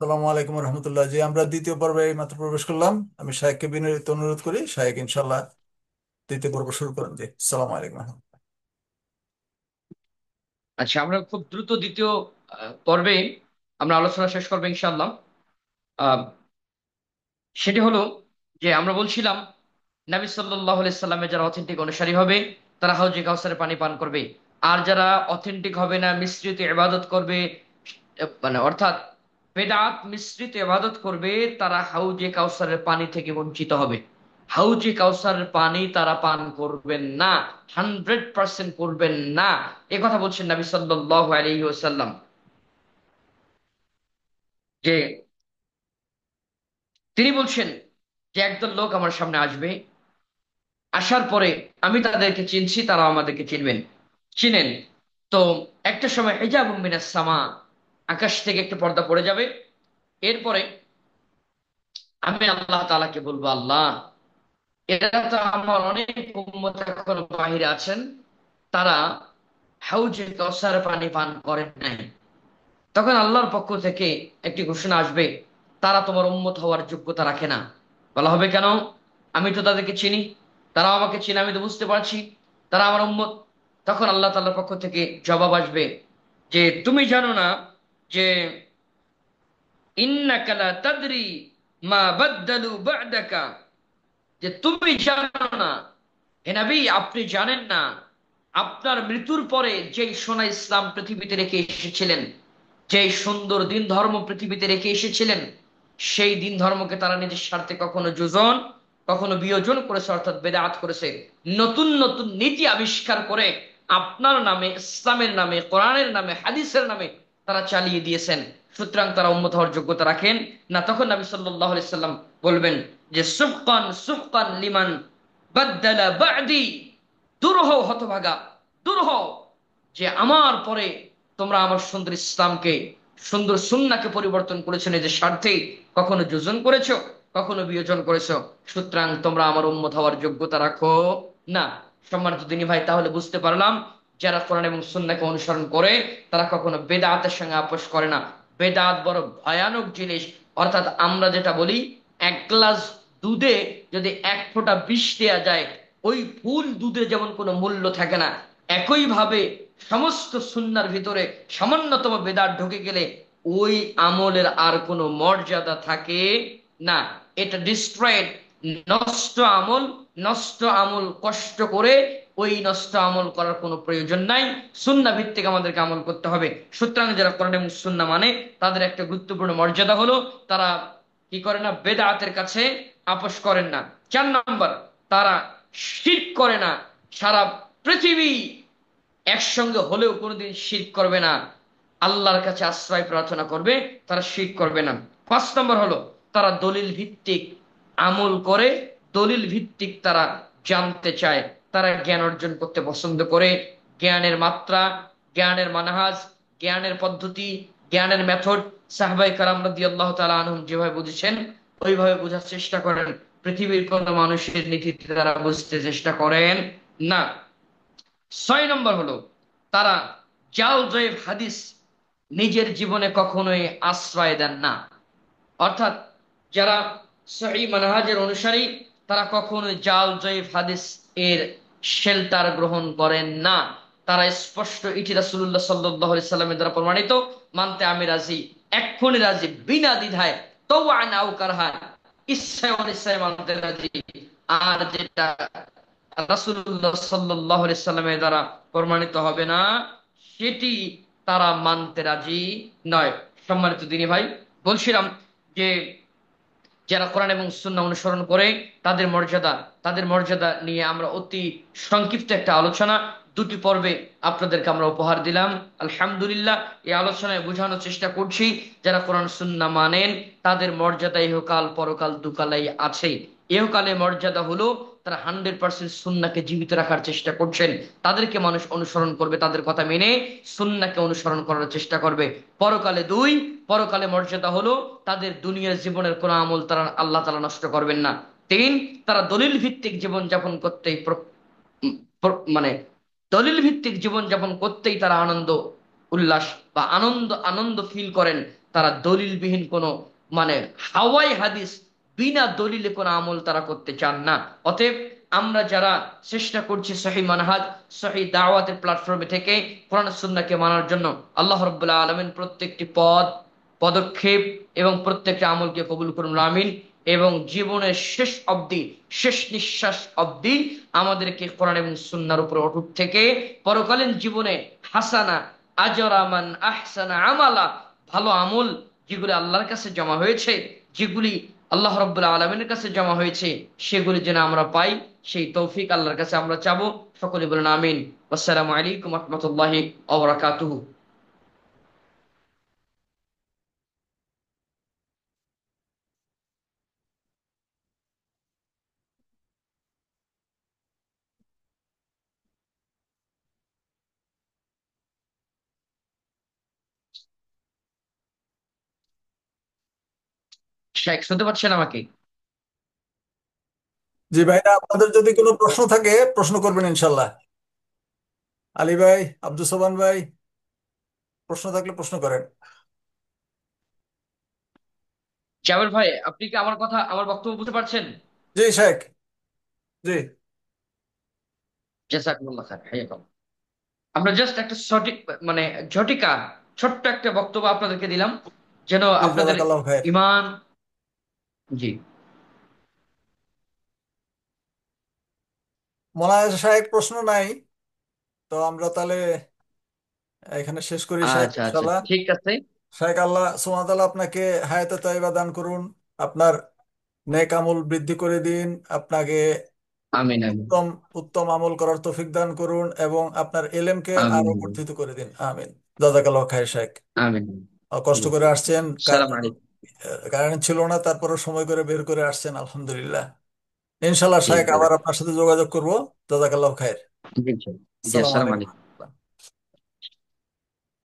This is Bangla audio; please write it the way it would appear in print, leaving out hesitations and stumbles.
সালামু আলাইকুম রহমতুল্লাহ। জি, আমরা দ্বিতীয় পর্বে এই মাত্র প্রবেশ করলাম। আমি শাহেককে বিনীত অনুরোধ করি, শাহেক ইনশাল্লাহ দ্বিতীয় পর্ব শুরু করেন। জি, সালামু আলাইকুম। আচ্ছা, আমরা খুব দ্রুত দ্বিতীয় পর্বে আমরা আলোচনা শেষ করবো ইনশাআল্লাহ। আহ, সেটি হলো যে আমরা বলছিলাম নবী সাল্লাল্লাহু আলাইহি সাল্লামের যারা অথেন্টিক অনুসারী হবে তারা হাউজে কাউসারে পানি পান করবে। আর যারা অথেন্টিক হবে না, মিশ্রিত ইবাদত করবে, মানে অর্থাৎ বেদাত মিশ্রিত ইবাদত করবে, তারা হাউজে কাউসারের পানি থেকে বঞ্চিত হবে। হাউজে কাউসারের পানি তারা পান করবেন না, 100% করবেন না। এ কথা বলছেন নবী সাল্লাল্লাহু আলাইহি ওয়াসাল্লাম। যে তিনি বলছেন যে একদল লোক আমার সামনে আসবে, আসার পরে আমি তাদেরকে চিনছি, তারা আমাদেরকে চিনেন। তো একটা সময় হিজাবুম মিনাস সামা, আকাশ থেকে একটা পর্দা পড়ে যাবে। এরপরে আমি আল্লাহ তাআলাকে বলবো, আল্লাহ, এরা তো আমার অনেক উম্মত এখনো বাহিরে আছেন, তারা হাউজে কাউসার পানি পান করেন নাই। তখন আল্লাহর পক্ষ থেকে একটি ঘোষণা আসবে, তারা তোমার উম্মত হওয়ার যোগ্যতা রাখে না। বলা হবে, কেন? আমি তো তাদেরকে চিনি, তারাও আমাকে চিনে, আমি তো বুঝতে পারছি তারা আমার উম্মত। তখন আল্লাহ তাআলার পক্ষ থেকে জবাব আসবে যে তুমি জানো না যে ইন্নাকা লা তাদরি মা বাদদালু বা'দাকা, যে তুমি জানো না, হে নবী আপনি জানেন না, আপনার মৃত্যুর পরে যেই সোনা ইসলাম পৃথিবীতে রেখে এসেছিলেন, যেই সুন্দর দিন ধর্ম পৃথিবীতে রেখে এসেছিলেন, সেই দিন ধর্মকে তারা নিজের স্বার্থে কখনো যোজন, কখনো বিয়োজন করেছে, অর্থাৎ বেদাত করেছে। নতুন নতুন নীতি আবিষ্কার করে আপনার নামে, ইসলামের নামে, কোরআনের নামে, হাদিসের নামে তারা চালিয়ে দিয়েছেন। সুতরাং তারা উম্মত হওয়ার যোগ্যতা রাখেন না। তখন নবী সাল্লাল্লাহু আলাইহি সাল্লাম বলবেন যে সুবকান সুবকান লিমান বাদদালা বা'দি, দূর হও হতভাগা, দূর হও, যে আমার পরে তোমরা আমার সুন্দর ইসলামকে, সুন্দর সুন্নাহকে পরিবর্তন করেছো নিজের স্বার্থে, কখনো যোজন করেছো, কখনো বিয়োজন করেছো। সুতরাং তোমরা আমার উম্মত হওয়ার যোগ্যতা রাখো না। সম্মানিত দিনী ভাই, তাহলে বুঝতে পারলাম যারা কোরআন এবং সুন্নাহকে অনুসরণ করে তারা কখনো বেদাতের সঙ্গে আপোষ করে না। বেদাত বড় ভয়ানক জিনিস। অর্থাৎ আমরা যেটা বলি, এক গ্লাস দুধে যদি এক ফোঁটা বিষ দেয়া যায়, ওই ফুল দুধে যেমন কোনো মূল্য থাকে না, একইভাবে সমস্ত সুন্নার ভিতরে সামান্যতম বেদাত ঢুকে গেলে ওই আমলের আর কোনো মর্যাদা থাকে না। এটা ডিস্ট্রয়েড, নষ্ট আমল। নষ্ট আমল কষ্ট করে, ওই নষ্ট আমল করার কোনো প্রয়োজন নাই। সুন্নাহ ভিত্তিক আমাদেরকে আমল করতে হবে। সুতরাং যারা কোরআন এবং সুন্নাহ মানে, তাদের একটা গুরুত্বপূর্ণ মর্যাদা হলো তারা কি করে না, বেদাতের কাছে আপোষ করেন না। 4 নম্বর, তারা শিরক করে না। সারা পৃথিবী একসঙ্গে হলেও কোনোদিন শিরক করবে না, আল্লাহর কাছে আশ্রয় প্রার্থনা করবে, তারা শিরক করবে না। 5 নম্বর হলো তারা দলিল ভিত্তিক আমল করে, দলিল ভিত্তিক তারা জানতে চায়, তারা জ্ঞান অর্জন করতে পছন্দ করে। জ্ঞানের মাত্রা, জ্ঞানের মানহাজ, জ্ঞানের পদ্ধতি, জ্ঞানের মেথড সাহাবায়ে কারাম রাদিয়াল্লাহু তাআলা আনহুম যেভাবে বুঝেছেন ওইভাবে বোঝার চেষ্টা করেন। পৃথিবীর কোন মানুষের নীতি তারা বুঝতে চেষ্টা করেন না। 6 নম্বর হলো তারা জাল জয়ীফ হাদিস নিজের জীবনে কখনোই আশ্রয় দেন না। অর্থাৎ যারা সহিহ মানহাজের অনুসারী, তারা কখনোই জাল জয়ীফ হাদিস এর শেল্টার গ্রহণ করেন না। তারা স্পষ্ট ইটি রাসূলুল্লাহ সাল্লাল্লাহু আলাইহি সাল্লামের দ্বারা প্রমাণিত, মানতে আমি রাজি, এক্ষুনি রাজি, বিনা দ্বিধায়, তাওআন আও কারহান, ইচ্ছায় অনিচ্ছায় মানতে রাজি। আর যেটা রাসূলুল্লাহ সাল্লাল্লাহু আলাইহি সাল্লামের দ্বারা প্রমাণিত হবে না, সেটি তারা মানতে রাজি নয়। সম্মানিত দিনী ভাই, বলছিলাম যে যারা কোরআন এবং সুন্নাহ অনুসরণ করে তাদের মর্যাদা, তাদের মর্যাদা নিয়ে আমরা অতি সংক্ষিপ্ত একটা আলোচনা 2টি পর্বে আপনাদেরকে আমরা উপহার দিলাম। আলহামদুলিল্লাহ, এই আলোচনায় বোঝানোর চেষ্টা করছি যারা কোরআন সুন্নাহ মানেন তাদের মর্যাদা ইহকাল পরকাল দুকালেই আছে। ইহকালে মর্যাদা হলো তারা 100% সুন্নাহকে জীবিত রাখার চেষ্টা করছেন, তাদেরকে মানুষ অনুসরণ করবে, তাদের কথা মেনে সুন্নাহকে অনুসরণ করার চেষ্টা করবে। পরকালে দুই, পরকালে মর্যাদা হলো তাদের দুনিয়ার জীবনের কোন আমল তারা আল্লাহ তাআলা নষ্ট করবেন না। 3, তারা দলিল ভিত্তিক জীবন যাপন মানে দলিল ভিত্তিক জীবন যাপন করতেই তারা আনন্দ উল্লাস বা আনন্দ আনন্দ ফিল করেন, তারা দলিলবিহীন কোনো মানে হাওয়াই হাদিস, বিনা দলিলে কোনো আমল তারা করতে চান না। অতএব আমরা যারা চেষ্টা করছি সহি মানহাজ, সহি দাওয়াতের প্ল্যাটফর্মে থেকে কোরআন সুন্নাহকে মানার জন্য, আল্লাহ রাব্বুল আলামিন প্রত্যেকটি পদক্ষেপ এবং প্রত্যেকটা আমলকে কবুল করুন, আমিন। এবং জীবনের শেষ অবধি, শেষ নিঃশ্বাস অবধি আমাদেরকে কোরআন এবং সুন্নাহর উপর অটুট থেকে পরকালীন জীবনে হাসানা, আজরামান আহসানা আমালা, ভালো আমল যেগুলি আল্লাহর কাছে জমা হয়েছে, যেগুলি আল্লাহ রাব্বুল আলামিনের কাছে জমা হয়েছে, সেগুলি যেন আমরা পাই, সেই তৌফিক আল্লাহর কাছে আমরা চাবো। সকলে বলেন আমিন। আসসালামু আলাইকুম ওয়া রাহমাতুল্লাহি ওয়া বারাকাতুহু। শেখ শুনতে পাচ্ছেন আমাকে? জি ভাইরা, আপনাদের যদি কোনো প্রশ্ন থাকে প্রশ্ন করবেন ইনশাল্লাহ। আলী ভাই, আব্দুল সোবান ভাই, প্রশ্ন থাকলে প্রশ্ন করেন। জাবের ভাই, আপনি কি আমার কথা, আমার বক্তব্য বুঝতে পারছেন? জি শেখ। জি। জাযাকুমুল্লাহ খাইর, হাইয়াকাল্লাহ। আমরা জাস্ট একটা সঠিক মানে ঝটিকা ছোট্ট একটা বক্তব্য আপনাদেরকে দিলাম, যেন জি, আপনাদের জাজাকাল্লাহ খায়ের। ইমান। জি। মনে হয় শেখ প্রশ্ন নাই, তো আমরা তাহলে এখানে শেষ করি শেখ আচ্ছা আচ্ছা, ইনশাল্লাহ। ঠিক আছে। শেখ, আল্লাহ সুবহানাহু ওয়া তাআলা আপনাকে হায়াতে তয়্যেবা দান করুন, আপনার নেক আমল বৃদ্ধি করে দিন, আপনাকে আমিন আমিন। উত্তম উত্তম আমল করার তৌফিক দান করুন, এবং আপনার এলেমকে আমিন আরো আমিন। বর্ধিত করে দিন, আমিন। জাযাকাল্লাহ খায়ের শেখ। আমিন। কষ্ট করে আসছেন, সালাম আলাইকুম। কারেন্ট ছিল না, তারপরে সময় করে বের করে আসছেন, আলহামদুলিল্লাহ। ইনশাল্লাহ জি শেখ, জি আবার আপনার সাথে যোগাযোগ করবো। জাযাকাল্লাহ খায়ের। জি জি। জি, আসসালামু আসসালামু আলাইকুম। আলাইকুম।